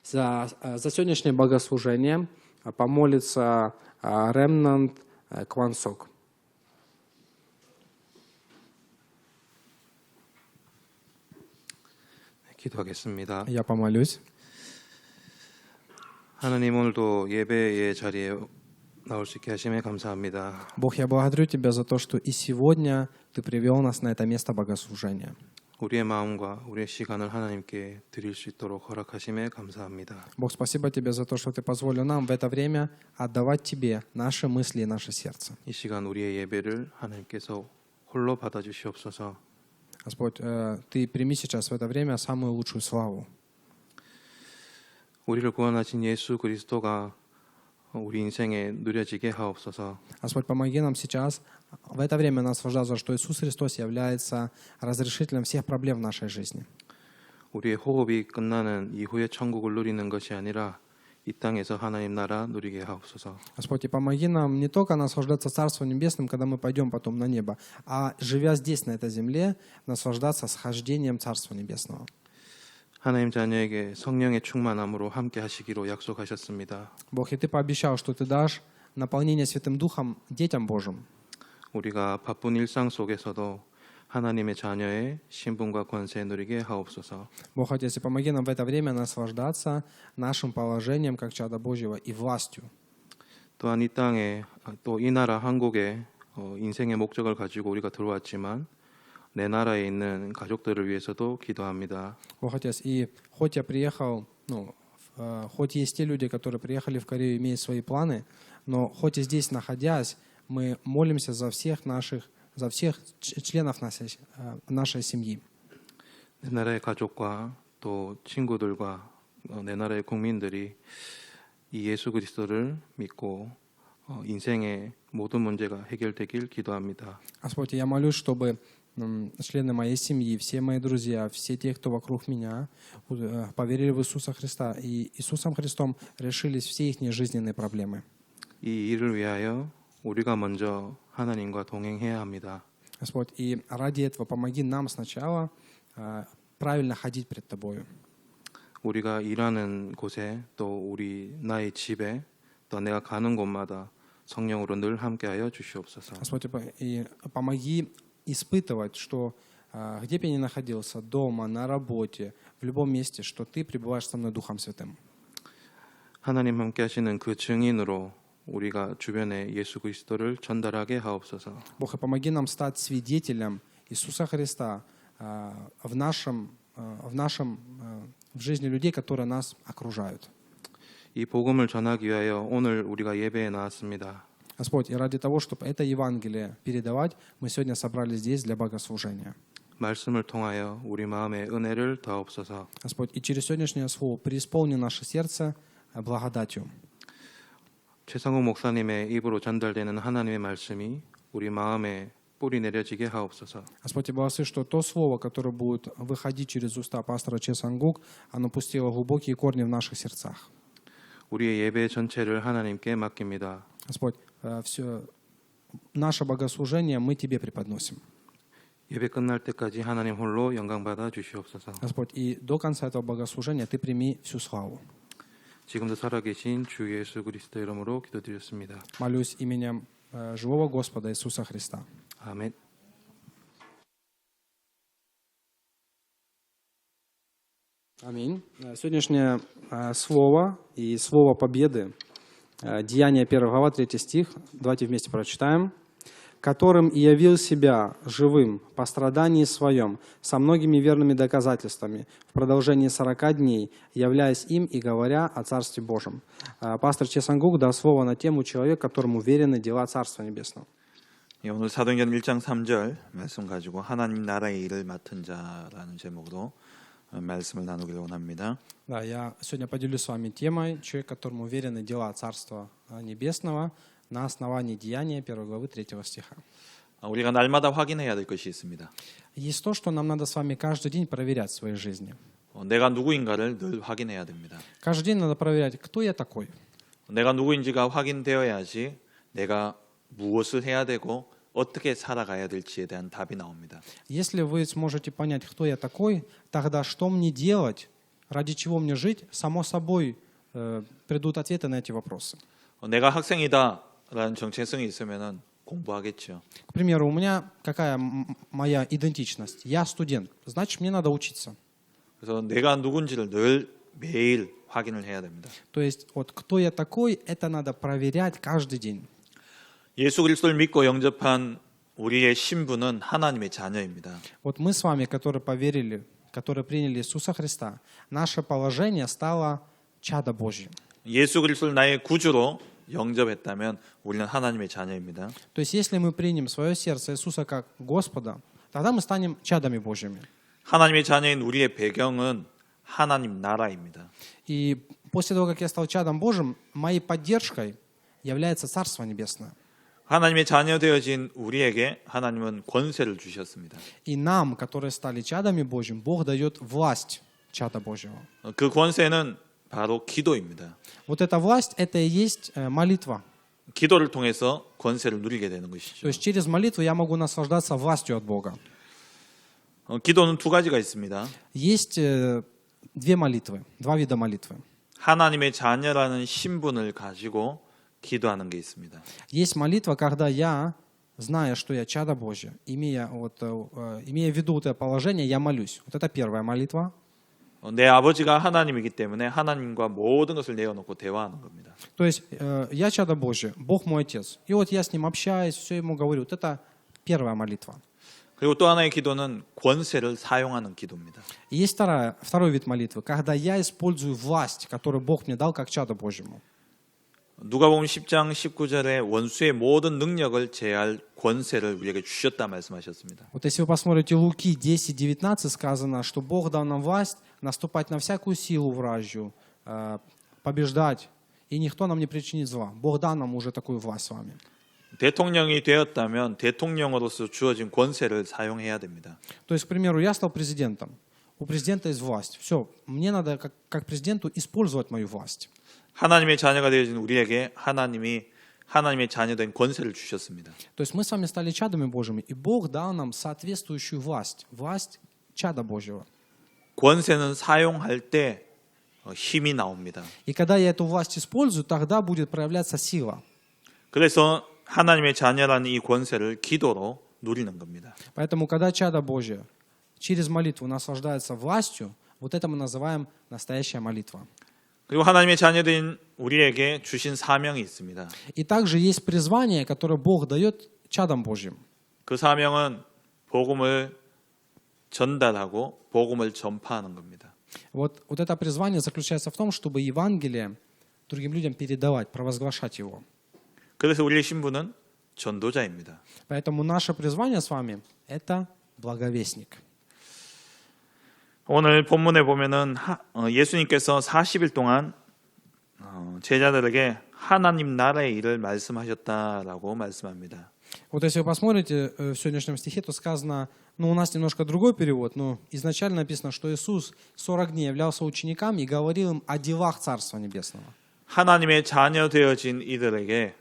За сегодняшнее богослужение помолится Ремнант Квансок. 기도하겠습니다. Я помолюсь. 하나님, 오늘도 예배의 자리에 나올 수 있게 하심에 감사합니다. Бог, я благодарю Тебя за то, что и сегодня Ты привел нас на это место богослужения. 우리의 마음과 우리의 시간을 하나님께 드릴 수 있도록 허락하심에 감사합니다. Бог, спасибо Тебе за то, что Ты позволил нам в это время отдавать Тебе наши мысли и наше сердце. 이 시간 우리의 예배를 하나님께서 홀로 받아주시옵소서. Господь, Ты прими сейчас в это время самую лучшую славу. 우리를 구원하신 예수 그리스도가 우리 인생에 누려지게 하옵소서. Господь, помоги нам сейчас в это время наслаждаться, что Иисус Христос является разрешителем всех проблем в нашей жизни. 우리의 호흡이 끝나는 이후에 천국을 누리는 것이 아니라 이 땅에서 하나님 나라 누리게 하옵소서. Господь, и помоги нам не только наслаждаться Царством Небесным, когда мы пойдем потом на небо, а живя здесь, на этой земле, наслаждаться схождением Царства Небесного. 하나님 자녀에게 성령의 충만함으로 함께 하시기로 약속하셨습니다. Бог, и Ты пообещал, что Ты дашь наполнение Святым Духом детям Божьим. 우리가 바쁜 일상 속에서도 하나님의 자녀의 신분과 권세 누리게 하옵소서. Бог, Отец, и помоги нам в это время наслаждаться нашим положением как чада Божьего и властью. 또한 이 땅에 또 이 나라 한국에 인생의 목적을 가지고 우리가 들어왔지만 내 나라에 있는 가족들을 위해서도 기도합니다. Бог, Отец, и хоть я приехал, хоть есть те люди, которые приехали в Корею, имея свои планы, но хоть и здесь находясь, мы молимся за всех членов нашей семьи. 내 나라의 가족과 또 친구들과 내 나라의 국민들이 이 예수 그리스도를 믿고 인생의 모든 문제가 해결되길 기도합니다. Господь, я молюсь, чтобы члены моей семьи, все мои друзья, все те, кто вокруг меня, поверили в Иисуса Христа, и Иисусом Христом решились все их жизненные проблемы. 이 일을 위하여 우리가 먼저 하나님과 동행해야 합니다. Господь, и ради этого помоги нам сначала правильно ходить пред Тобою. 우리가 일하는 곳에 또 나의 집에 또 내가 가는 곳마다 성령으로 늘 함께하여 주시옵소서. Господь, и помоги испытывать, что где бы я ни находился, дома, на работе, в любом месте, что Ты пребываешь со мной Духом Святым. 하나님 함께하시는 그 증인으로 우리가 주변에 예수 그리스도를 전달하게 하옵소서. Бог, и помоги нам стать свидетелем Иисуса Христа в жизни людей, которые нас окружают. 이 복음을 전하기 위하여 오늘 우리가 예배에 나왔습니다. Господь, и ради того, чтобы это Евангелие передавать, мы сегодня собрались здесь для богослужения. 말씀을 통하여 우리 마음에 은혜를 더하옵소서. Господь, и через сегодняшнее слово преисполни наше сердце благодатью. 최상욱 목사님의 입으로 전달되는 하나님의 말씀이 우리 마음에 뿌리 내려지게 하옵소서. Господь, и благослови, что то слово, которое будет выходить через уста пастора Че Сангук, оно пустило глубокие корни в наших сердцах. 우리의 예배 전체를 하나님께 맡깁니다. Господь, все наше богослужение мы Тебе преподносим. 예배 끝날 때까지 하나님 홀로 영광 받아 주시옵소서. Господь, и до конца этого богослужения Ты прими всю славу. 지금도 살아계신 주 예수 그리스도 이름으로 기도드렸습니다. Молюсь именем живого Господа Иисуса Христа. 아멘. Аминь. Сегодняшнее слово и слово победы, Деяния 1 глава, 3 стих, давайте вместе прочитаем. «Которым и явил себя живым по страдании своем, со многими верными доказательствами, в продолжении 40 дней, являясь им и говоря о Царстве Божьем». Пастор Че Сангук дал слово на тему «Человек, которому верены дела Царства Небесного». 오늘 사도행전 1장 3절 말씀 가지고 하나님 나라의 일을 맡은 자라는 제목으로 말씀을 나누기를 원합니다. Да, я сегодня поделюсь с вами темой «Человек, которому верены дела Царства Небесного» на основании Деяния 1 главы 3 стиха. 우리가 날마다 확인해야 될 것이 있습니다. Есть то, что нам надо с вами каждый день проверять в своей жизни. 내가 누구인가를 늘 확인해야 됩니다. Каждый день надо проверять, кто я такой. 내가 누구인지가 확인되어야지 내가 무엇을 해야 되고 어떻게 살아가야 될지에 대한 답이 나옵니다. Если вы сможете понять, кто я такой, тогда что мне делать, ради чего мне жить, само собой придут ответы на эти вопросы. 내가 학생이다라는 정체성이 있으면은 공부하겠죠. К примеру, у меня какая моя идентичность? Я студент, значит, мне надо учиться. 그래서 내가 누군지를 늘 매일 확인을 해야 됩니다. То есть, вот кто я такой, это надо проверять каждый день. 예수 그리스도를 믿고 영접한 우리의 신분은 하나님의 자녀입니다. Вот мы с вами, которые поверили, которые приняли Иисуса Христа, наше положение стало чадо Божье. 예수 그리스도를 나의 구주로 영접했다면 우리는 하나님의 자녀입니다. То есть, если мы примем в свое сердце Иисуса как Господа, тогда мы станем чадами Божьими. 하나님의 자녀인 우리의 배경은 하나님 나라입니다. И после того, как я стал чадом Божьим, моей поддержкой является Царство Небесное. 하나님의 자녀 되어진 우리에게 하나님은 권세를 주셨습니다. И нам, которые стали чадами Божьим, Бог дает власть чада Божьего. 그 권세는 바로 기도입니다. Вот эта власть, это и есть молитва. 기도를 통해서 권세를 누리게 되는 То 것이죠. есть через молитву я могу наслаждаться властью от Бога. 기도는 두 가지가 있습니다. Есть две молитвы, два вида молитвы. 하나님의 자녀라는 신분을 가지고 기도하는 게 있습니다. Есть молитва, когда я, зная, что я чадо Божье, имея в виду это положение, я молюсь. Вот это первая молитва. 내 아버지가 하나님이기 때문에 하나님과 모든 것을 내어놓고 대화하는 겁니다. То есть я чадо Божье, Бог мой Отец. И вот я с Ним общаюсь, все Ему говорю. Вот это первая молитва. 그리고 또 하나의 기도는 권세를 사용하는 기도입니다. И есть второй вид молитвы, когда я использую власть, которую Бог мне дал как чадо Божьему. 누가복음 10장 19절에 원수의 모든 능력을 제할 권세를 우리에게 주셨다 말씀하셨습니다. Вот если вы посмотрите Луки 10:19, сказано, что Бог дал нам власть наступать на всякую силу вражью, побеждать, и никто нам не причинит зла. Бог дал нам уже такую власть с вами. 대통령이 되었다면 대통령으로서 주어진 권세를 사용해야 됩니다. То есть, к примеру, я стал президентом. У президента есть власть. Все, мне надо, как президенту, использовать мою власть. 하나님의 자녀가 되어진 우리에게 하나님이 하나님의 자녀된 권세를 주셨습니다. То есть мы с вами стали чадами Божьими, и Бог дал нам соответствующую власть. Власть чада Божьего. 권세는 사용할 때 힘이 나옵니다. И когда я эту власть использую, тогда будет проявляться сила. 그래서 하나님의 자녀라는 이 권세를 기도로 누리는 겁니다. Поэтому, когда чадо Божье через молитву наслаждается властью, вот это мы называем настоящая молитва. 그리고 하나님의 자녀된 우리에게 주신 사명이 있습니다. И также есть призвание, которое Бог дает чадам Божьим. 그 사명은 복음을 전달하고 복음을 전파하는 겁니다. Вот это призвание заключается в том, чтобы Евангелие другим людям передавать, провозглашать его. 그래서 우리의 신분은 전도자입니다. Поэтому наше призвание с вами – это благовестник. 오늘 본문에 보면은 예수님께서 40일 동안 제자들에게 하나님 나라의 일을 말씀하셨다라고 말씀합니다. Вот если вы посмотрите в сегодняшнем стихе, то сказано, у нас немножко другой перевод, но изначально написано, что Иисус 40 дней являлся ученикам и говорил им о делах Царства Небесного. 하나님의 자녀 되어진 이들에게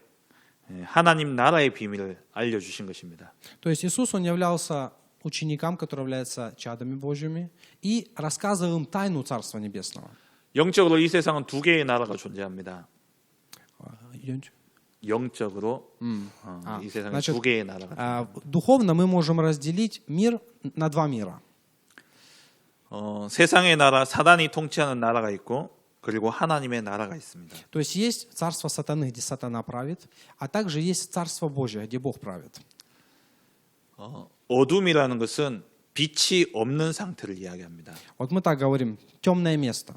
하나님 나라의 비밀을 알려주신 것입니다. То есть Иисус, Он являлся ученикам, которые являются чадами Божьими, и рассказывал им тайну Царства Небесного. 영적으로 이 세상은 두 개의 나라가 존재합니다. 영적으로 이 세상에 значит, 두 개의 나라가. Духовно мы можем разделить мир на два мира. 세상의 나라, 사단이 통치하는 나라가 있고, 그리고 하나님의 나라가 있습니다. То есть есть царство сатаны, где сатана правит, а также есть царство Божие, где Бог правит. 어둠이라는 것은 빛이 없는 상태를 이야기합니다. Вот мы так говорим, темное место.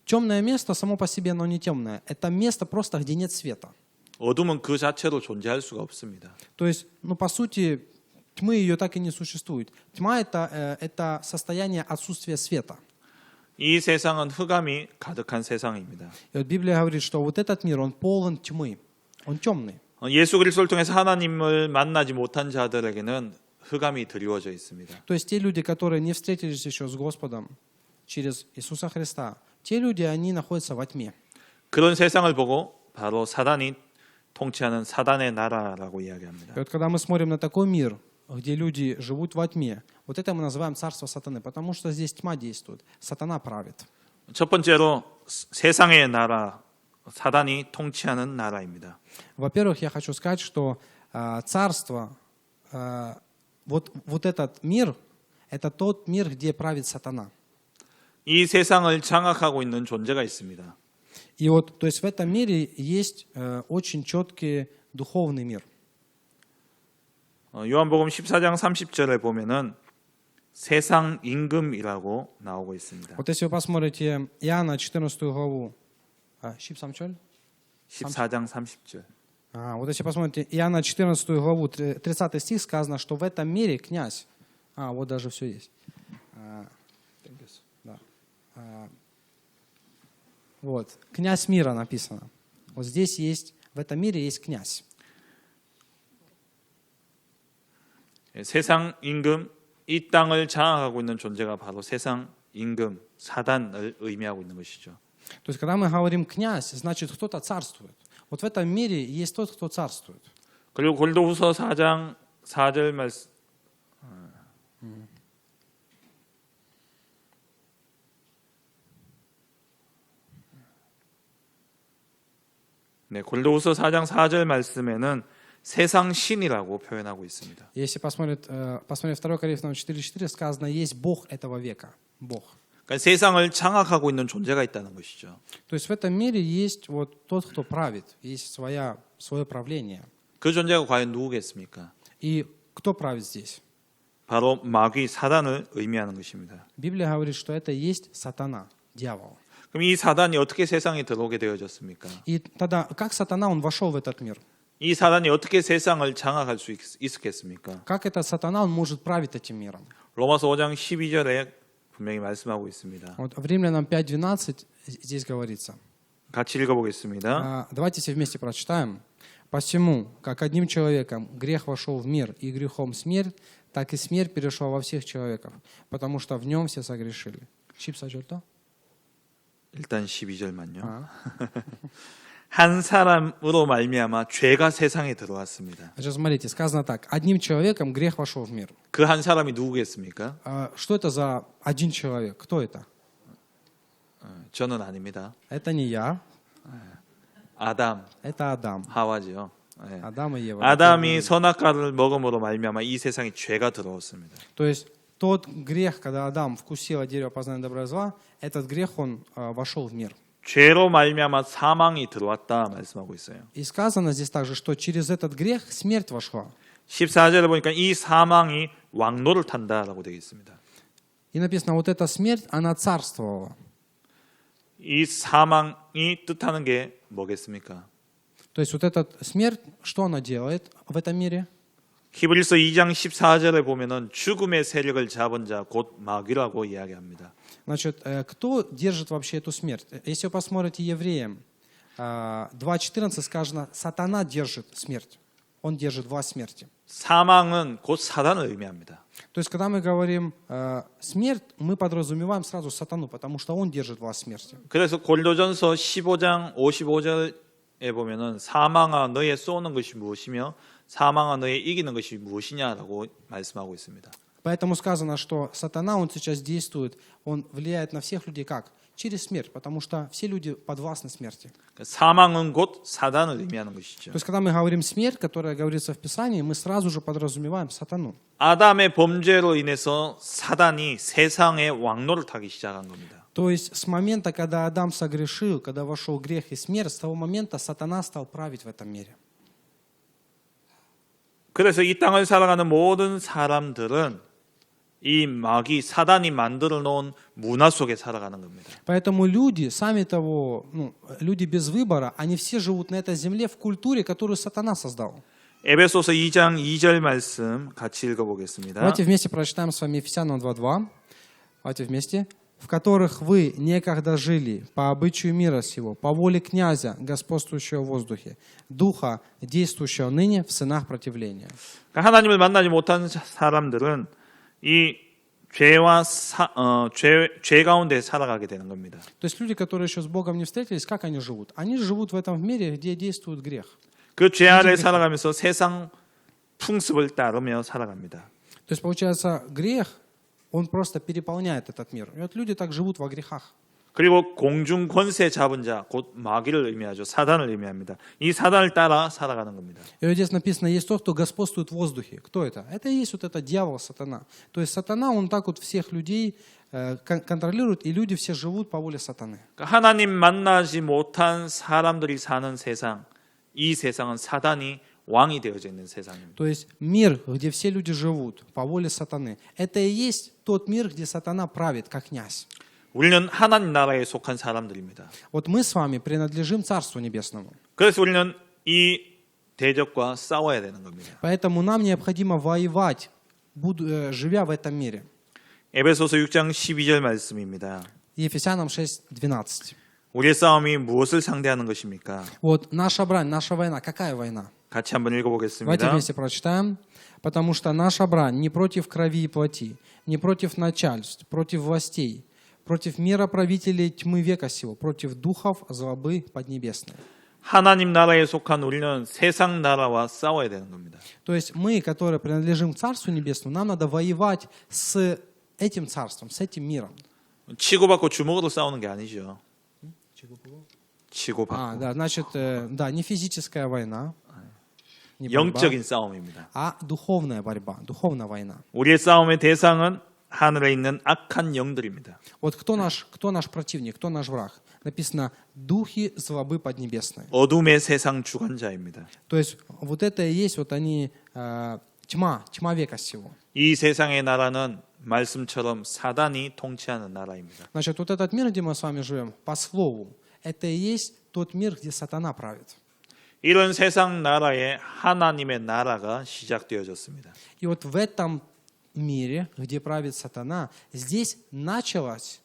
Темное место само по себе, оно не темное. Это место просто, где нет света. 어둠은 그 자체로 존재할 수가 없습니다. То есть, по сути, тьмы ее так и не существует. Тьма это состояние отсутствия света. 이 세상은 흑암이 가득한 세상입니다. И вот Библия говорит, что вот этот мир, он полон тьмы. Он темный. 예수 그리스도를 통해서 하나님을 만나지 못한 자들에게는 흑암이 드리워져 있습니다. То есть те люди, которые не встретились еще с Господом через Иисуса Христа, те люди, они находятся во тьме. 그런 세상을 보고 바로 사단이 통치하는 사단의 나라라고 이야기합니다. И вот когда мы смотрим на такой мир, где люди живут во тьме, вот это мы называем царство сатаны, потому что здесь тьма действует, сатана правит. 첫 번째로 세상의 나라, 사단이 통치하는 나라입니다. Во-первых, я хочу сказать, что царство, вот этот мир, это тот мир, где правит сатана. 이 세상을 장악하고 있는 존재가 있습니다. И вот, то есть в этом мире есть очень четкий духовный мир. 요한복음 14장 30절에 보면은 세상 임금이라고 나오고 있습니다. Вот если вы посмотрите Иоанна 14 главу, 13 14장 30절. вот если посмотрите Иоанна 14 главу, 30 стих, сказано, что в этом мире князь, вот даже все есть. Да. Вот, князь мира написано. Вот здесь есть, в этом мире есть князь. 세상 임금, 이 땅을 장악하고 있는 존재가 바로 세상 임금, 사단을 의미하고 있는 것이죠. То есть, когда мы говорим князь, значит, кто-то царствует. Вот в этом мире есть тот, кто царствует. 그리고 골도후서 4장 4절 말씀. 네, 골도후서 4장 4절 말씀에는 세상 신이라고 표현하고 있습니다. Если посмотреть 2 Коринфянам 4:4, сказано, есть Бог этого века. Бог. 그러니까 세상을 장악하고 있는 존재가 있다는 것이죠. То есть в этом мире есть вот тот, кто правит, есть свое правление. 그 존재가 과연 누구겠습니까? И кто правит здесь? 바로 마귀 사단을 의미하는 것입니다. Библия говорит, что это есть сатана, дьявол. 그럼 이 사단이 어떻게 세상에 들어오게 되어졌습니까? И тогда, как сатана, он вошел в этот мир? 이 사단이 어떻게 세상을 장악할 수 있었겠습니까? Как этот сатана, он может править этим миром? 로마서 5장 12절에 분명히 말씀하고 있습니다. Вот в Римлянам 5:12 здесь говорится. 같이 읽어보겠습니다. Давайте все вместе прочитаем. «Посему, как одним человеком грех вошел в мир, и грехом смерть, так и смерть перешла во всех человеков, потому что в нем все согрешили». 일단 12절만요. 한 사람으로 말미암아 죄가 세상에 들어왔습니다. Сейчас смотрите, сказано так. Одним человеком грех вошел в мир. 그 한 사람이 누구겠습니까? Что это за один человек? Кто это? 저는 아닙니다. Это не я, 아담, это Адам. 하와죠. 네. Адам и Ева. 아담이 선악과를 먹음으로 말미암아 이 세상에 죄가 들어왔습니다. То есть тот грех, когда Адам вкусил от дерева познания добра и зла, этот грех, он вошел в мир. 죄로 말미암아 사망이 들어왔다 말씀하고 있어요. И сказано здесь также, что через этот грех смерть вошла. 14절에 보니까 이 사망이 왕노를 탄다라고 되어 있습니다. И написано, вот эта смерть, она царствовала. 이 사망이 뜻하는 게 뭐겠습니까? То есть вот эта смерть, что она делает в этом мире? 히브리서 2장 14절에 보면은 죽음의 세력을 잡은 자 곧 마귀라고 이야기합니다. Значит, кто держит вообще эту смерть? Если вы посмотрите Евреям 2:14, сказано, сатана держит смерть. Он держит власть смерти. 사망은 곧 사단을 의미합니다. То есть, когда мы говорим смерть, мы подразумеваем сразу сатану, потому что он держит власть смерти. 그래서 골도전서 15장 55절에 보면은 사망아 너의 쏘는 것이 무엇이며 사망아 너의 이기는 것이 무엇이냐라고 말씀하고 있습니다. Поэтому сказано, что сатана, он сейчас действует, он влияет на всех людей как? Через смерть, потому что все люди подвластны смерти. 사망은 곧 사단을 의미하는 것이죠. То есть, когда мы говорим смерть, которая говорится в Писании, мы сразу же подразумеваем сатану. 아담의 범죄로 인해서 사단이 세상의 왕노를 타기 시작한 겁니다. То есть, с момента, когда Адам согрешил, когда вошел грех и смерть, с того момента сатана стал править в этом мире. 그래서 이 땅을 살아가는 모든 사람들은 이 마귀 사단이 만들어 놓은 문화 속에 살아가는 겁니다. Поэтому люди, сами того, люди без выбора, они все живут на этой земле в культуре, которую сатана создал. 에베소서 2장 2절 말씀 같이 읽어보겠습니다. Давайте вместе прочитаем с вами Ефесянам 2:2. Давайте вместе. В которых вы некогда жили по обычаю мира сего, по воле князя, господствующего в воздухе, духа, действующего ныне в сынах противления. 하나님을 만나지 못한 사람들은 이 죄와 죄 가운데 살아가게 되는 겁니다. То есть люди, которые еще с Богом не встретились, как они живут? Они живут в этом мире, где действует грех. 그 죄 아래 살아가면서 세상 풍습을 따르며 살아갑니다. То есть получается, грех, он просто переполняет этот мир. И вот люди так живут во грехах. 그리고 공중 권세 잡은 자, 곧 마귀를 의미하죠. 사단을 의미합니다. 이 사단을 따라 살아가는 겁니다. И вот здесь написано, есть тот, кто господствует в воздухе. Кто это? Это и есть вот это дьявол, сатана. То есть сатана, он так вот всех людей контролирует, и люди все живут по воле сатаны. 그러니까 하나님 만나지 못한 사람들이 사는 세상, 이 세상은 사단이 왕이 되어져 있는 세상입니다. То есть мир, где все люди живут по воле сатаны, это и есть тот мир, где сатана правит, как князь. 우리는 하나님 나라에 속한 사람들입니다. Вот мы с вами принадлежим Царству Небесному. 그래서 우리는 이 대적과 싸워야 되는 겁니다. Поэтому нам необходимо воевать, живя в этом мире. 에베소서 6장 12절 말씀입니다. Ефесянам 6:12. 우리의 싸움이 무엇을 상대하는 것입니까? Вот наша брань, наша война. Какая война? 같이 한번 Давайте 읽어보겠습니다. вместе прочитаем. Потому что наша брань не против крови и плоти, не против начальств, против властей, против мироправителей тьмы века сего, против духов злобы поднебесной. 하나님 나라에 속한 우리는 세상 나라와 싸워야 되는 겁니다. То есть мы, которые принадлежим Царству Небесному, нам надо воевать с этим царством, с этим миром. 치고받고 주먹으로 싸우는 게 아니죠. 치고받고. Да, значит, да, не физическая война, не борьба, 영적인 싸움입니다. а духовная борьба, духовная война. 우리의 싸움의 대상은 하늘에 있는 악한 영들입니다. Вот кто наш противник, кто наш враг? Написано «духи злобы поднебесной». 어둠의 세상 주관자입니다. То есть вот это и есть, вот они, тьма века сего. 이 세상의 나라는 말씀처럼 사단이 통치하는 나라입니다. Значит, вот этот мир, где мы с вами живем, по слову, это и есть тот мир, где сатана правит. 이런 세상 나라에 하나님의 나라가 시작되어졌습니다. И вот в этом мире, где правит сатана, здесь началось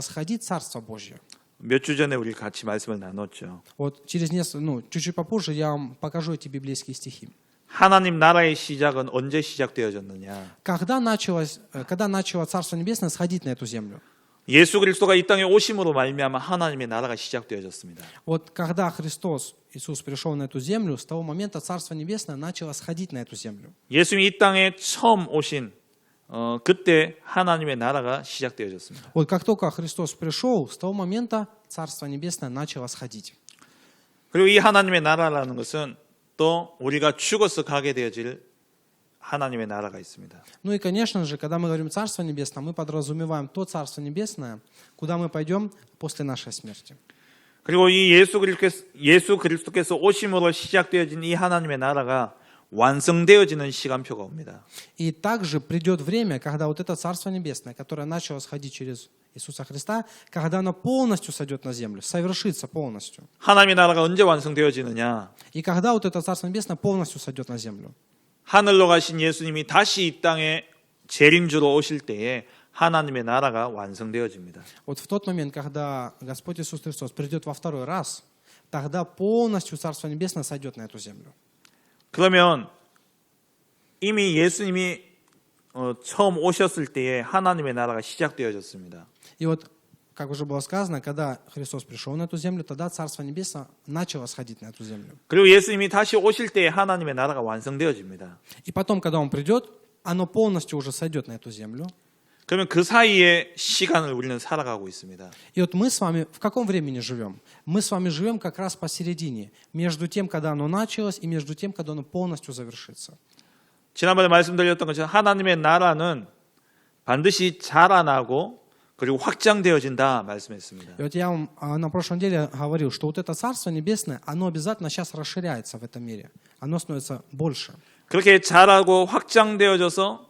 сходить Царство Божье. 몇 주 전에 우리 같이 말씀을 나눴죠. Вот через чуть-чуть попозже я вам покажу эти библейские стихи. 하나님 나라의 시작은 언제 시작되어졌느냐? Когда начало Царство Небесное сходить на эту землю? 예수 그리스도가 이 땅에 오심으로 말미암아 하나님의 나라가 시작되어졌습니다. Вот когда Иисус пришел на эту землю, с того момента Царство Небесное начало сходить на эту землю. 예수님이 이 땅에 처음 오신 그때 하나님의 나라가 시작되어졌습니다. Вот как только Христос пришел, с того момента Царство Небесное начало сходить. 그리고 이 하나님의 나라라는 것은 또 우리가 죽어서 가게 되어질 하나님의 나라가 있습니다. Ну и, конечно же, когда мы говорим Царство Небесное, мы подразумеваем то Царство Небесное, куда мы пойдем после нашей смерти. 그리고 이 예수 그리스도께서 오심으로 시작되어진 이 하나님의 나라가 완성되어지는 시간표가 옵니다. И также придет время, когда вот это Царство Небесное, которое начало сходить через Иисуса Христа, когда оно полностью сойдет на землю, совершится полностью. 하나님의 나라가 언제 완성되어지느냐? И когда вот это Царство Небесное полностью сойдет на землю? 하늘로 가신 예수님이 다시 이 땅에 재림주로 오실 때에 하나님의 나라가 완성되어집니다. Вот в тот момент, когда Господь Иисус Христос придет во второй раз, тогда полностью Царство Небесное сойдет на эту землю. 그러면 이미 예수님이 처음 오셨을 때에 하나님의 나라가 시작되어졌습니다. И вот, как уже было сказано, когда Христос пришел на эту землю, тогда Царство Небесное начало сходить на эту землю. 그리고 예수님이 다시 오실 때에 하나님의 나라가 완성되어집니다. И потом, когда Он придет, оно полностью уже сойдет на эту землю. 그러면 그 사이에 시간을 우리는 살아가고 있습니다. И вот мы с вами в каком времени живем? Мы с вами живем как раз посередине, между тем, когда оно началось, и между тем, когда оно полностью завершится. 지난번에 말씀드렸던 것처럼 하나님의 나라는 반드시 자라나고 그리고 확장되어진다 말씀했습니다. И вот я вам на прошлом деле говорил, что вот это Царство Небесное, оно обязательно сейчас расширяется в этом мире. Оно становится больше. 그렇게 자라고 확장되어져서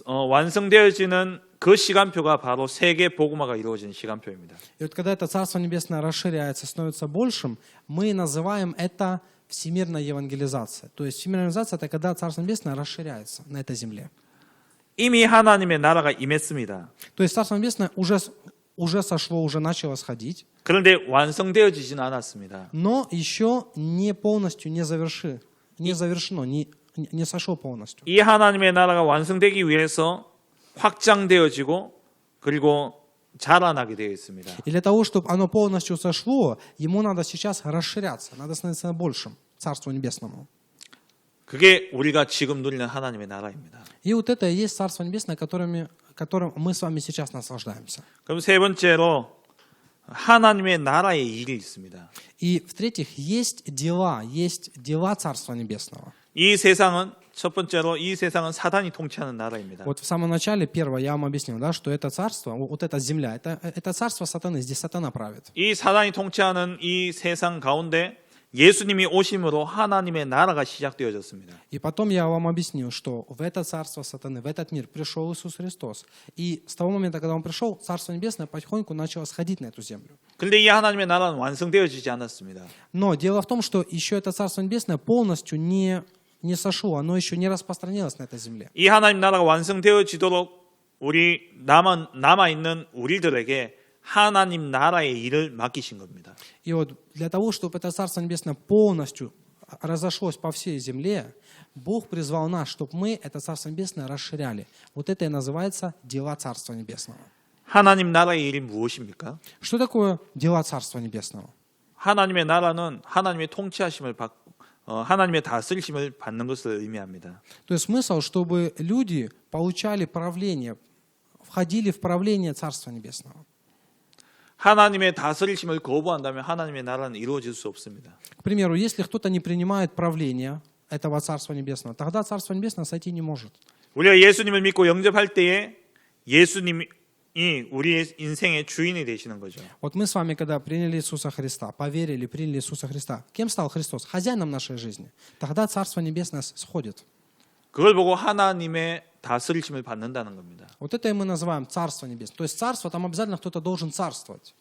완성되어지는 그 시간표가 바로 세계 복음화가 이루어진 시간표입니다. И вот когда это Царство Небесное расширяется, становится большим, мы называем это всемирная евангелизация. То есть всемирная евангелизация – это когда Царство Небесное расширяется на этой земле. 이미 하나님의 나라가 임했습니다. То есть Царство Небесное уже сошло, уже начало сходить, 그런데 완성되어지지는 않았습니다. но еще не полностью не завершено, не сошло полностью. 이 하나님의 나라가 완성되기 위해서 확장되어지고 그리고 자라나게 되어 있습니다. И для того, чтобы оно полностью сошло, ему надо сейчас расширяться, надо становиться большим, Царству Небесному. 그게 우리가 지금 누리는 하나님의 나라입니다. И вот это и есть Царство Небесное, которым мы с вами сейчас наслаждаемся. 그럼 세 번째로 하나님의 나라의 일이 있습니다. И в-третьих, есть дела Царства Небесного. 이 세상은 첫 번째로 이 세상은 사단이 통치하는 나라입니다. Вот в самом начале, первое, я вам объяснил, да, что это царство, вот эта земля, это царство сатаны, здесь сатана правит. 이 사단이 통치하는 이 세상 가운데 예수님이 오심으로 하나님의 나라가 시작되어졌습니다. И потом я вам объяснил, что в это царство сатаны, в этот мир пришел Иисус Христос. И с того момента, когда Он пришел, Царство Небесное потихоньку начало сходить на эту землю. 그런데 이 하나님의 나라는 완성되어지지 않았습니다. Но дело в том, что еще это Царство Небесное полностью не сошло, оно еще не распространилось на этой земле. 이 하나님 나라가 완성되어지도록 우리 남아 있는 우리들에게 하나님 나라의 일을 맡기신 겁니다. И вот для того, чтобы это Царство Небесное полностью разошлось по всей земле, Бог призвал нас, чтобы мы это Царство Небесное расширяли. Вот это и называется дела Царства Небесного. 하나님 나라의 일이 무엇입니까? Что такое дела Царства Небесного? 하나님의 나라는 하나님의 통치하심을 받고 하나님의 다스리심을 받는 것을 의미합니다. То есть смысл, чтобы люди получали правление, входили в правление Царства Небесного. 하나님의 다스리심을 거부한다면 하나님의 나라는 이루어질 수 없습니다. К примеру, если кто-то не принимает правление этого Царства Небесного, тогда Царство Небесное сойти не может. 우리가 예수님을 믿고 영접할 때에 예수님이 우리의 인생의 주인이 되시는 거죠. Вот мы с вами, когда приняли Иисуса Христа, поверили, приняли Иисуса Христа, кем стал Христос? Хозяином нашей жизни. Тогда Царство Небесное сходит. 그걸 보고 하나님의 다스리심을 받는다는 겁니다. Вот это и мы называем Царство Небесное. То есть царство, там обязательно кто-то должен царствовать.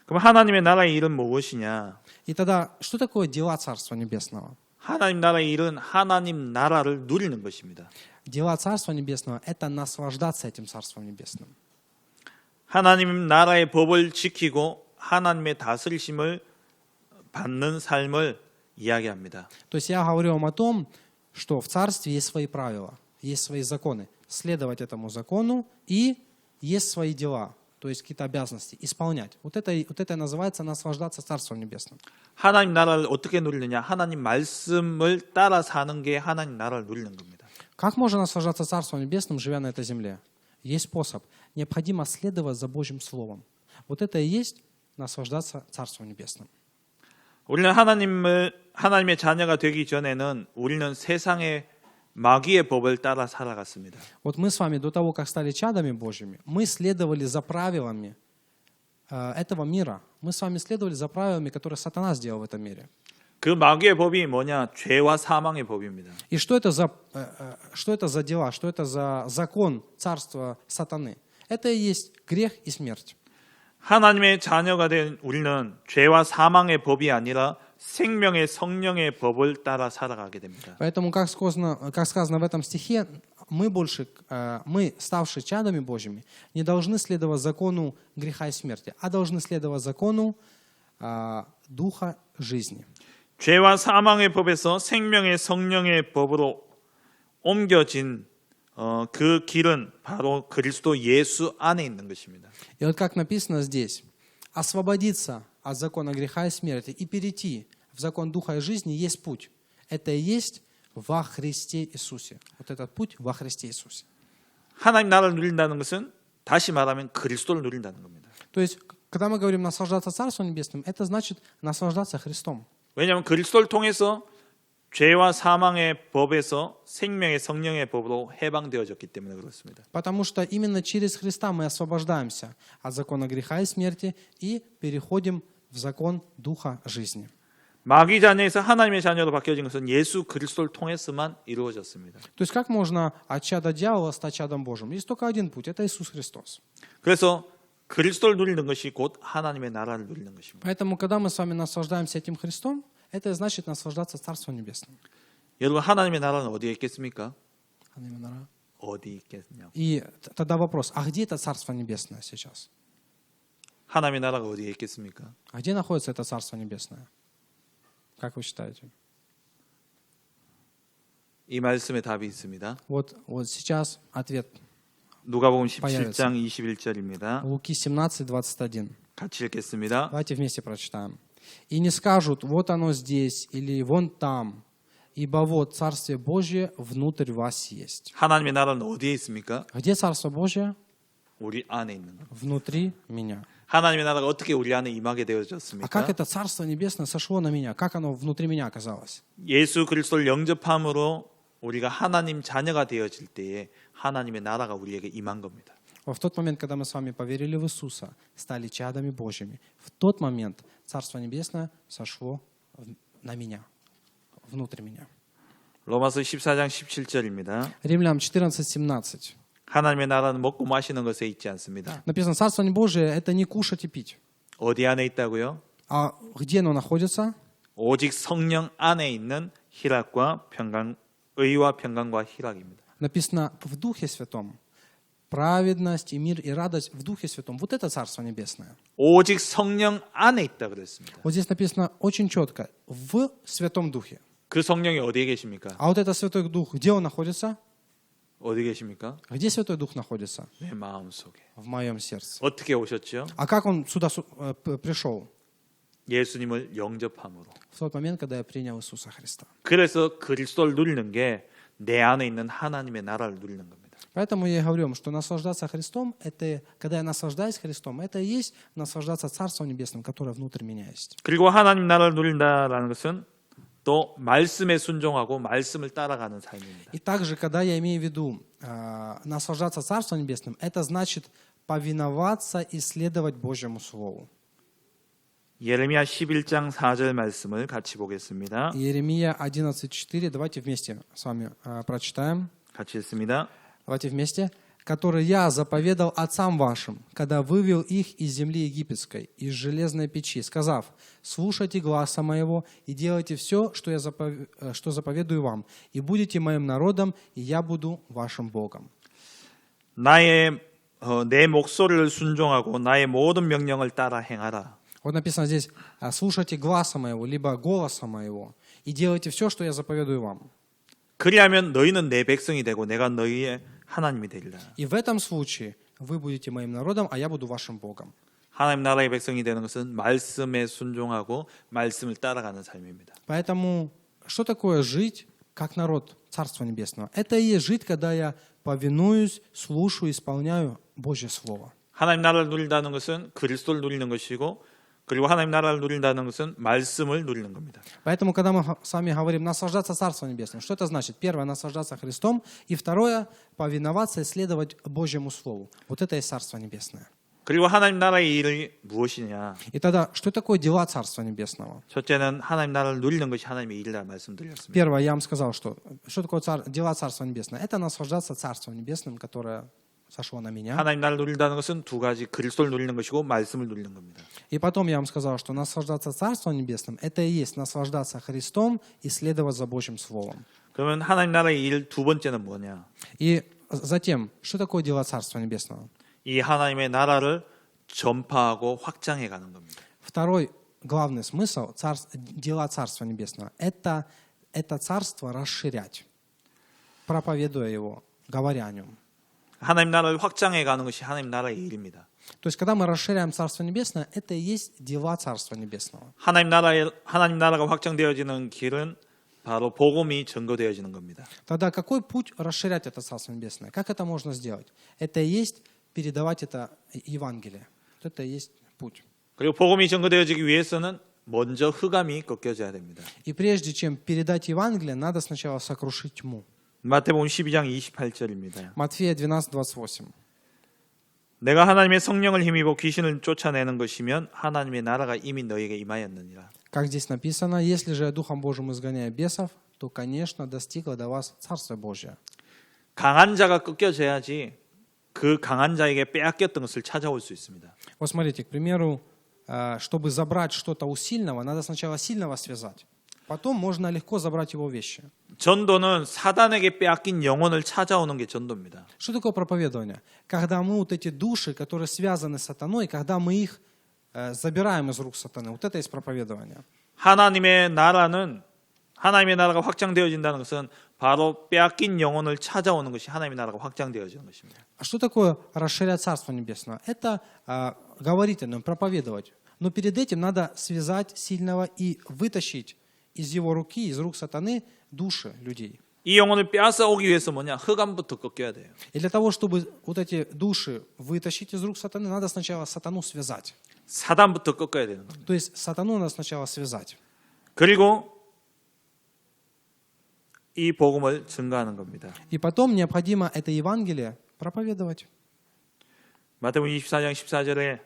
그럼 하나님의 나라의 일은 무엇이냐? И тогда, что такое дела Царства Небесного? 하나님 나라의 일은 하나님 나라를 누리는 것입니다. Дела Царства Небесного – это наслаждаться этим Царством Небесным. 하나님 나라의 법을 지키고 하나님의 다스리심을 받는 삶을 이야기합니다. То есть я говорю вам о том, что в Царстве есть свои правила, есть свои законы. Следовать этому закону и есть свои дела, то есть какие-то обязанности, исполнять. Вот это называется наслаждаться Царством Небесным. 하나님 나라를 어떻게 누리느냐? 하나님 말씀을 따라 사는 게 하나님 나라를 누리는 겁니다. Как можно наслаждаться Царством Небесным, живя на этой земле? Есть способ. Необходимо следовать за Божьим Словом. Вот это и есть наслаждаться Царством Небесным. 우리는 하나님의 자녀가 되기 전에는 우리는 세상의 마귀의 법을 따라 살아갔습니다. Вот мы с вами до того, как стали чадами Божьими, мы следовали за правилами этого мира. Мы с вами следовали за правилами, которые сатана сделал в этом мире. 그 마귀의 법이 뭐냐? 죄와 사망의 법입니다. И что это за дела, что это за закон царства сатаны? Это и есть грех и смерть. 하나님의 자녀가 된 우리는 죄와 사망의 법이 아니라 생명의 성령의 법을 따라 살아가게 됩니다. Поэтому, как сказано в этом стихе, мы, ставшие чадами Божьими, не должны следовать закону греха и смерти, а должны следовать закону духа жизни. 죄와 사망의 법에서 생명의 성령의 법으로 옮겨진 그 길은 바로 그리스도 예수 안에 있는 것입니다. И вот как написано здесь, освободиться от закона греха и смерти и перейти в закон духа и жизни есть путь. Это и есть во Христе Иисусе. Вот этот путь во Христе Иисусе. 하나님 나라를 누린다는 것은 다시 말하면 그리스도를 누린다는 겁니다. То есть, когда мы говорим наслаждаться Царством Небесным, это значит наслаждаться Христом. 왜냐하면 그리스도를 통해서 죄와 사망의 법에서 생명의 성령의 법으로 해방되어졌기 때문에 그렇습니다. Потому что именно через Христа мы освобождаемся от закона греха и смерти и переходим в закон духа жизни. 마귀 자녀에서 하나님의 자녀로 바뀌어진 것은 예수 그리스도를 통해서만 이루어졌습니다. То есть как можно от чада дьявола стать чадом Божьим? Есть только один путь, это Иисус Христос. 그래서 그리스도를 누리는 것이 곧 하나님의 나라를 누리는 것입니다. Поэтому, когда мы с вами наслаждаемся этим Христом, это значит наслаждаться Царством Небесным. 여러분 하나님의 나라는 어디에 있겠습니까? 어디 있겠냐고. И тогда вопрос, а где это Царство Небесное сейчас? 하나님의 나라가 어디에 있겠습니까? А где находится это Царство Небесное? Как вы считаете? 이 말씀에 답이 있습니다. Вот сейчас ответ. 누가복음 17장 21절입니다. Луки 17:21. 같이 읽겠습니다. Давайте вместе прочитаем. «И не скажут, вот оно здесь или вон там, ибо вот Царствие Божье внутрь вас есть». 하나님의 나라는 어디에 있습니까? Где Царство Божье? 우리 안에 있는 것. Внутри меня. 하나님의 나라가 어떻게 우리 안에 임하게 А 되어졌습니까? как это Царство Небесное сошло на меня? Как оно внутри меня оказалось? 예수 그리스도를 영접함으로 우리가 하나님 자녀가 되어질 때에 하나님의 나라가 우리에게 임한 겁니다. В тот момент, когда мы с вами поверили в Иисуса, стали чадами Божьими, в тот момент Царство Небесное сошло на меня, внутрь меня. 로마서 14장 17절입니다. Римлянам 14:17. 하나님의 나라는 먹고 마시는 것에 있지 않습니다. Написано, Царство Божие – это не кушать и пить. 어디 안에 있다고요? А где оно находится? 오직 성령 안에 있는 희락과 평강, 의와 평강과 희락입니다. Написано в Духе Святом. Праведность и мир и радость в Духе Святом. Вот это Царство Небесное. 오직 성령 안에 있다 그랬습니다. Вот здесь написано очень четко. В Святом Духе. 그 성령이 어디에 계십니까? А вот это Святой Дух, где он находится? 어디 계십니까? Где Святой Дух находится? 내 마음 속에. В моем сердце. 어떻게 오셨죠? А как он сюда пришел? 예수님을 영접함으로. В тот момент, когда я принял Иисуса Христа. 그래서 그리스도를 누리는 게 내 안에 있는 하나님의 나라를 누리는 겁니다. Поэтому я говорю вам, что наслаждаться Христом, это, когда я наслаждаюсь Христом, это и есть наслаждаться Царством Небесным, которое внутрь меня есть. 그리고 하나님 나라를 누린다라는 것은 또 말씀에 순종하고 말씀을 따라가는 삶입니다. И также, когда я имею в виду наслаждаться Царством Небесным, это значит повиноваться и следовать Божьему Слову. 예레미야 11장 4절 말씀을 같이 보겠습니다. Иеремия 11:4, давайте вместе с вами прочитаем. 같이 읽습니다. Давайте вместе. «Который я заповедал отцам вашим, когда вывел их из земли египетской, из железной печи, сказав, слушайте гласа моего и делайте все, что заповедую вам, и будете моим народом, и я буду вашим Богом». 내 목소리를 순종하고 나의 모든 명령을 따라 행하라. Вот написано здесь, слушайте гласа моего, либо голоса моего, и делайте все, что я заповедую вам. 그리하면 너희는 내 백성이 되고 내가 너희의 하나님이 되리라. И в этом случае вы будете моим народом, а я буду вашим Богом. 하나님 나라의 백성이 되는 것은 말씀에 순종하고 말씀을 따라가는 삶입니다. Поэтому что такое жить как народ Царства Небесного? Это и есть жить, когда я повинуюсь, слушаю, исполняю Божье Слово. 하나님 나라를 누린다는 것은 그리스도를 누리는 것이고 그리고 하나님 나라를 누린다는 것은 말씀을 누리는 겁니다. Поэтому, когда мы с вами говорим наслаждаться Царством Небесным, что это значит? Первое, наслаждаться Христом, и второе, повиноваться и следовать Божьему Слову. Вот это и есть Царство Небесное. 그리고 하나님 나라의 일이 무엇이냐? И тогда, что такое дела Царства Небесного? 첫째는 하나님 나라를 누리는 것이 하나님의 일이라 말씀드렸습니다. Первое, я вам сказал, что такое дела Царства Небесного? Это наслаждаться Царством Небесным, которое сошло на меня. 하나님 나라를 누린다는 것은 두 가지, 그리스도를 누리는 것이고 말씀을 누리는 겁니다. И потом я вам сказал, что наслаждаться Царством Небесным, это и есть наслаждаться Христом и следовать за Божьим Словом. 그러면 하나님 나라의 일 두 번째는 뭐냐? И затем, что такое дела Царства Небесного? 이 하나님의 나라를 전파하고 확장해 가는 겁니다. Второй главный смысл дела Царства Небесного – это царство расширять, проповедуя его, говоря о нем. 하나님 나라를 확장해 가는 것이 하나님 나라의 일입니다. То есть, когда мы расширяем Царство Небесное, это и есть дела Царства Небесного. 하나님 나라가 확장되어지는 길은 바로 복음이 전거되어지는 겁니다. Тогда какой путь расширять это Царство Небесное? Как это можно сделать? Это и есть передавать это Евангелие. Вот это и есть путь. 그리고 복음이 전거되어지기 위해서는 먼저 흑암이 꺾여져야 됩니다. И прежде чем передать Евангелие, надо сначала сокрушить тьму. 마태복음 12장 28절입니다. Матфея 12:28. 내가 하나님의 성령을 힘입어 귀신을 쫓아내는 것이면 하나님의 나라가 이미 너희에게 임하였느니라. Как здесь написано, если же я Духом Божьим изгоняю бесов, то, конечно, достигло до вас Царство Божие. 강한 자가 꺾여져야지 그 강한 자에게 빼앗겼던 것을 찾아올 수 있습니다. Вот смотрите, к примеру, чтобы забрать что-то у сильного, надо сначала сильного связать. Потом можно легко забрать его вещи. 전도는 사단에게 빼앗긴 영혼을 찾아오는 게 전도입니다. Что такое проповедование? Когда мы вот эти души, которые связаны с сатаной, когда мы их забираем из рук сатаны, вот это есть проповедование. 하나님의 나라가 확장되어진다는 것은 바로 빼앗긴 영혼을 찾아오는 것이 하나님의 나라가 확장되어지는 것입니다. А что такое расширять Царство Небесное? Это говорить о нем, проповедовать. Но перед этим надо связать сильного и вытащить из его руки, из рук сатаны души людей. 이 영혼을 빼앗아 오기 위해서 뭐냐? 흑암부터 꺾여야 돼요. И для того, чтобы вот эти души вытащить из рук сатаны, надо сначала сатану связать. 사단부터 꺾어야 되는 겁니다. То есть сатану надо сначала связать. 그리고 이 복음을 증가하는 겁니다. И потом необходимо это Евангелие проповедовать. 마태복음 24장 14절에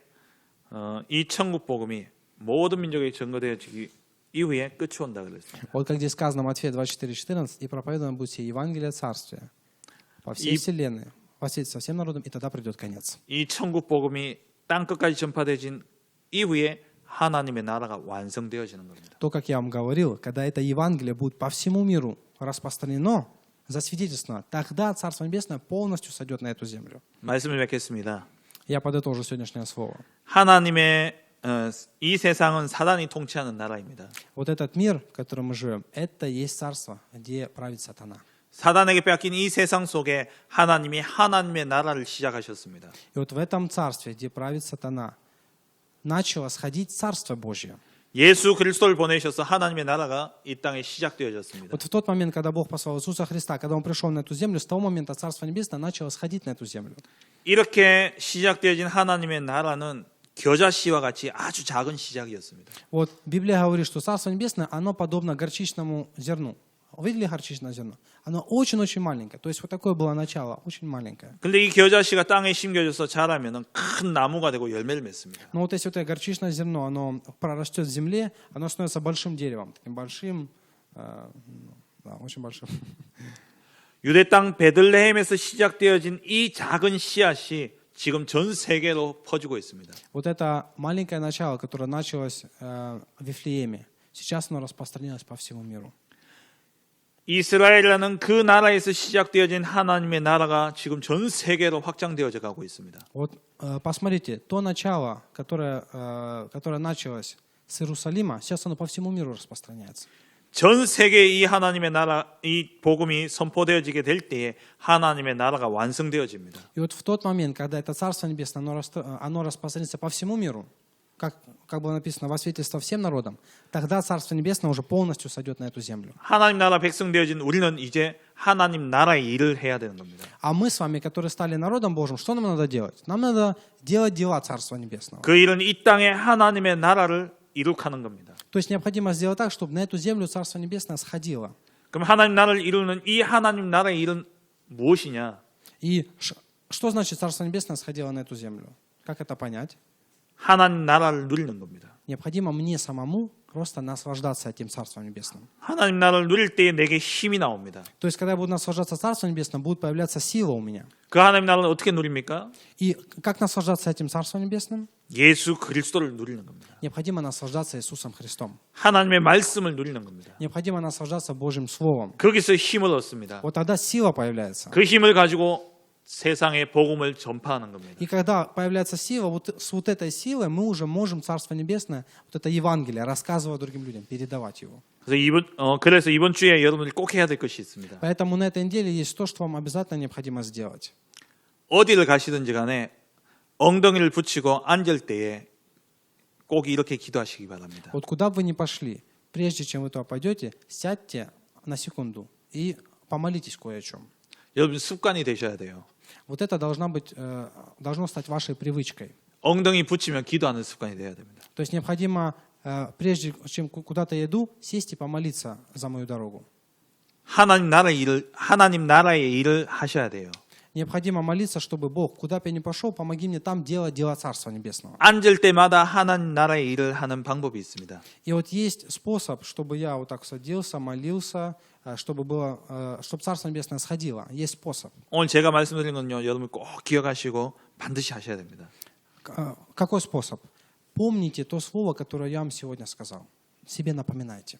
이 천국 복음이 모든 민족에게 전거되어지기 이후에 끝이 온다 그랬어요. Вот как здесь сказано в Матфея 24:14, и проповедовано будет все Евангелие Царствия по всей вселенной, во всей, со всем народом, и тогда придет конец. 이 천국 복음이 땅 끝까지 전파되어진 이후에 하나님의 나라가 완성되어지는 겁니다. То, как я вам говорил, когда это Евангелие будет по всему миру распространено, засвидетельствовано, тогда Царство Небесное полностью сойдет на эту землю. 말씀을 맺겠습니다. Я подытожу сегодняшнее слово. 하나님의 이 세상은 사단이 통치하는 나라입니다. Вот этот мир, в котором мы живем, это и есть царство, где правит сатана. 사단에게 빼앗긴 이 세상 속에 하나님이 하나님의 나라를 시작하셨습니다. И вот в этом царстве, где правит сатана, начало сходить Царство Божье. 예수 그리스도를 보내셔서 하나님의 나라가 이 땅에 시작되어졌습니다. Вот в тот момент, когда Бог послал Иисуса Христа, когда Он пришел на эту землю, с того момента Царство Небесное начало сходить на эту землю. 이렇게 시작되어진 하나님의 나라는 겨자씨와 같이 아주 작은 시작이었습니다. Вот Библия говорит, что Царство Небесное, оно подобно горчичному зерну. Видели горчичное зерно? Оно очень-очень маленькое. То есть вот такое было начало, очень маленькое. 근데 이 겨자씨가 땅에 심겨져서 자라면은 큰 나무가 되고 열매를 맺습니다. Но вот если вот это горчичное зерно, оно прорастет в земле, оно становится большим деревом. Таким большим, да, очень большим. 유대 땅 베들레헴에서 시작되어진 이 작은 씨앗이 지금 전 세계로 퍼지고 있습니다. Вот это маленькое начало, которое началось в Вифлееме, сейчас оно распространилось по всему миру. 이스라엘이라는 그 나라에서 시작되어진 하나님의 나라가 지금 전 세계로 확장되어져 가고 있습니다. Вот посмотрите, то начало, которое началось с Иерусалима, сейчас оно по всему миру распространяется. 전 세계에 이 하나님의 나라, 이 복음이 선포되어지게 될 때에 하나님의 나라가 완성되어집니다. И вот в тот момент, когда это Царство Небесное, оно распространится по всему миру, как было написано, во свидетельство всем народам, тогда Царство Небесное уже полностью сойдет на эту землю. 하나님 나라 백성 되어진 우리는 이제 하나님 나라의 일을 해야 되는 겁니다. А мы с вами, которые стали народом Божьим, что нам надо делать? Нам надо делать дела Царства Небесного. 그 일은 이 땅에 하나님의 나라를 이룩하는 겁니다. То есть необходимо сделать так, чтобы на эту землю Царство Небесное сходило. 그럼 하나님 나라를 이루는 이 하나님 나라의 일은 무엇이냐? И что значит Царство Небесное сходило на эту землю? Как это понять? 하나님 나라를 누리는 겁니다. Необходимо мне самому просто наслаждаться этим Царством Небесным. 하나님 나라를 누릴 때에 내게 힘이 на옵니다. То есть, когда я буду наслаждаться Царством Небесным, будет появляться сила у меня. 그 하나님 나라를 어떻게 누립니까? И как наслаждаться этим Царством Небесным? 예수 그리스도를 누리는 겁니다. Необходимо наслаждаться Иисусом Христом. 하나님의 말씀을 누리는 겁니다. Необходимо наслаждаться Божьим Словом. 거기서 힘을 얻습니다. Вот тогда сила появляется. 그 힘을 가지고 세상에 복음을 전파하는 겁니다. И когда появляется сила, вот с вот этой силой мы уже можем Царство Небесное, вот это Евангелие, рассказывать другим людям, передавать его. 그래서 이번 주에 여러분들이 꼭 해야 될 것이 있습니다. Поэтому на этой неделе есть то, что вам обязательно необходимо сделать. 어디를 가시든지 간에 엉덩이를 붙이고 앉을 때에 꼭 이렇게 기도하시기 바랍니다. Вот куда бы вы ни пошли, прежде чем вы туда пойдете, сядьте на секунду и помолитесь кое о чем. 여러분 습관이 되셔야 돼요. Вот это должно стать вашей привычкой. 엉덩이 붙이면 기도하는 습관이 돼야 됩니다. То есть необходимо, прежде чем куда-то я иду, сесть и помолиться за мою дорогу. 하나님 나라의 일을 하셔야 돼요. Необходимо молиться, чтобы Бог, куда бы я ни пошел, помоги мне там делать дела Царства Небесного. 앉을 때마다 하나님 나라의 일을 하는 방법이 있습니다. И вот есть способ, чтобы я вот так садился, молился, чтобы Царство Небесное сходило. Есть способ. 오늘 제가 말씀드린 건요, 여러분 꼭 기억하시고 반드시 하셔야 됩니다. Какой способ? Помните то слово, которое я вам сегодня сказал. Себе напоминайте.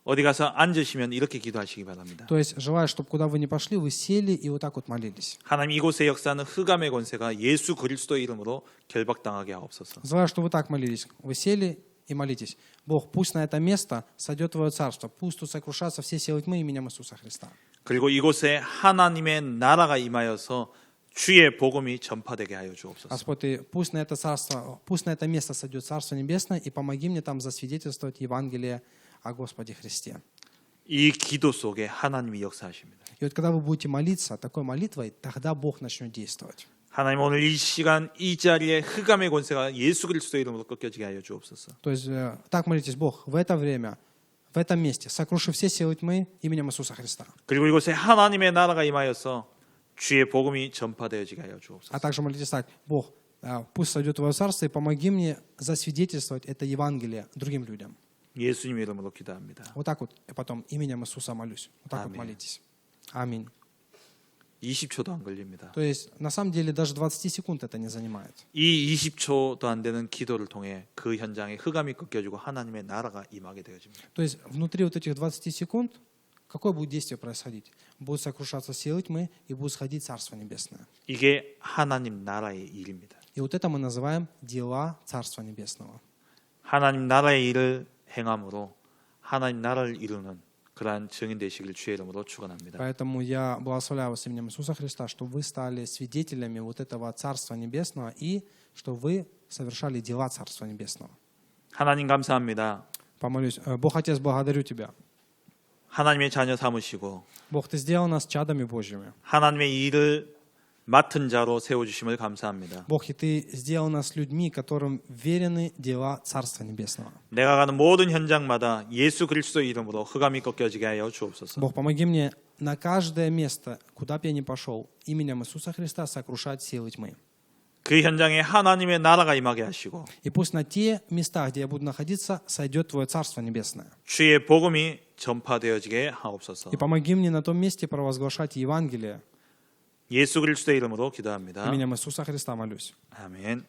어디 가서 앉으시면 이렇게 기도하시기 바랍니다. То есть, желаю, чтобы куда вы ни пошли, вы сели и вот так вот молились. 하나님 이곳의 역사는 흑암의 권세가 예수 그리스도의 이름으로 결박당하게 하옵소서. Желаю, чтобы вы так молились. Вы сели и молитесь. Бог, пусть на это место сойдет Твое Царство. Пусть тут сокрушатся все силы тьмы именем Иисуса Христа. 그리고 이곳에 하나님의 나라가 임하여서 주의 복음이 전파되게 하여 주옵소서. Господи, пусть на это место сойдет Царство Небесное и помоги мне там засвидетельствовать Евангелие о Господе Христе. 이 기도 속에 하나님이 역사하십니다. И вот когда вы будете молиться такой молитвой, тогда Бог начнет действовать. 하나님 오늘 이 시간 이 자리에 흑암의 권세가 예수 그리스도의 이름으로 꺾여지게 하여 주옵소서. То есть так молитесь: Бог, в это время, в этом месте сокруши все силы тьмы именем Иисуса Христа. 그리고 이곳에 하나님의 나라가 임하여서 주의 복음이 전파되어지게 하여 주옵소서. А также молитесь так: Бог, пусть сойдет Твое царство и помоги мне засвидетельствовать это Евангелие другим людям. 예수님 이름으로 기도합니다. Вот так вот, и потом именем Иисуса молюсь. Вот так вот Аминь. молитесь. Аминь. 20초도 안 걸립니다. То есть, на самом деле, даже 20 секунд это не занимает. 이 20초도 안 되는 기도를 통해 그 현장에 흑암이 꺾여지고 하나님의 나라가 임하게 되어집니다. То есть, внутри вот этих 20 секунд, какое будет действие происходить? Будут сокрушаться силы тьмы и будет сходить Царство Небесное. 이게 하나님 나라의 일입니다. И вот это мы называем дела Царства Небесного. 하나님 나라의 일을 행함으로 하나님 나라를 이루는 그러한 증인 되시길 주의 이름으로 축원합니다. Поэтому я благословляю вас именем Иисуса Христа, что вы стали свидетелями вот этого Царства Небесного и что вы совершали дела Царства Небесного. 하나님 감사합니다. Помолюсь. Бог Отец, благодарю Тебя. 하나님의 자녀 삼으시고 Бог, Ты сделал нас чадами Божьими. 하나님의 일을 맡은 자로 세워주심을 감사합니다. Бог, и Ты сделал нас людьми, которым верены дела Царства Небесного. 내가 가는 모든 현장마다 예수 그리스도의 이름으로 흑암이 꺾여지게 하여 주옵소서. Бог, помоги мне на каждое место, куда бы я ни пошел, именем Иисуса Христа сокрушать силы тьмы. 그 현장에 하나님의 나라가 임하게 하시고 И пусть на те места, где я буду находиться, сойдет Твое Царство Небесное. 주의 복음이 전파되어지게 하옵소서. И помоги мне на том месте провозглашать Евангелие. 예수 그리스도의 이름으로 기도합니다. Именем Иисуса Христа молюсь. 아멘.